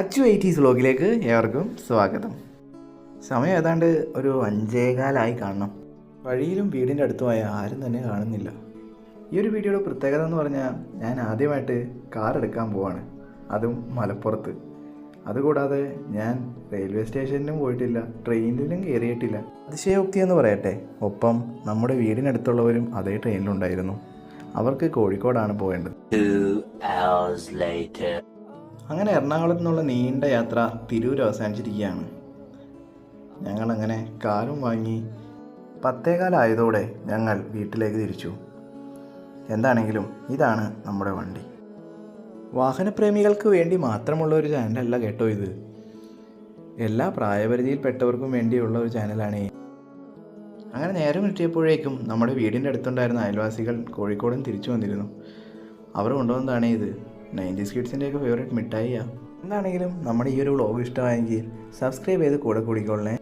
Achu 80s വ്ലോഗിലേക്ക് ഏവർക്കും സ്വാഗതം. സമയം ഏതാണ്ട് ഒരു 5:15 കാണണം. വഴിയിലും വീടിൻ്റെ അടുത്തുമായ ആരും തന്നെ കാണുന്നില്ല. ഈ ഒരു വീഡിയോയുടെ പ്രത്യേകത എന്ന് പറഞ്ഞാൽ ഞാൻ ആദ്യമായിട്ട് കാർ എടുക്കാൻ പോവാണ്, അതും മലപ്പുറത്ത്. അതുകൂടാതെ ഞാൻ റെയിൽവേ സ്റ്റേഷനിലും പോയിട്ടില്ല, ട്രെയിനിലും കയറിയിട്ടില്ല. അതിശയോക്തി എന്ന് പറയട്ടെ. ഒപ്പം നമ്മുടെ വീടിനടുത്തുള്ളവരും അതേ ട്രെയിനിലുണ്ടായിരുന്നു. അവർക്ക് കോഴിക്കോടാണ് പോകേണ്ടത്. 2 hours later. അങ്ങനെ എറണാകുളത്തു നിന്നുള്ള നീണ്ട യാത്ര തിരൂർ അവസാനിച്ചിരിക്കുകയാണ്. ഞങ്ങളങ്ങനെ കാറും വാങ്ങി 10:15 ആയതോടെ ഞങ്ങൾ വീട്ടിലേക്ക് തിരിച്ചു. എന്താണെങ്കിലും ഇതാണ് നമ്മുടെ വണ്ടി. വാഹനപ്രേമികൾക്ക് വേണ്ടി മാത്രമുള്ള ഒരു ചാനലല്ല കേട്ടോ ഇത്. എല്ലാ പ്രായപരിധിയിൽപ്പെട്ടവർക്കും വേണ്ടിയുള്ള ഒരു ചാനലാണ്. അങ്ങനെ നേരം കിട്ടിയപ്പോഴേക്കും നമ്മുടെ വീടിൻ്റെ അടുത്തുണ്ടായിരുന്ന അയൽവാസികൾ കോഴിക്കോടും തിരിച്ചു വന്നിരുന്നു. അവർ കൊണ്ടുവന്നതാണ് ഇത്. 90s കിഡ്സിൻ്റെയൊക്കെ favourite മിഠായിയാണ്. എന്താണെങ്കിലും നമ്മുടെ ഈ ഒരു വ്ളോഗ് ഇഷ്ടമായെങ്കിൽ സബ്സ്ക്രൈബ് ചെയ്ത് കൂടെ കൂടിക്കൊള്ളേ.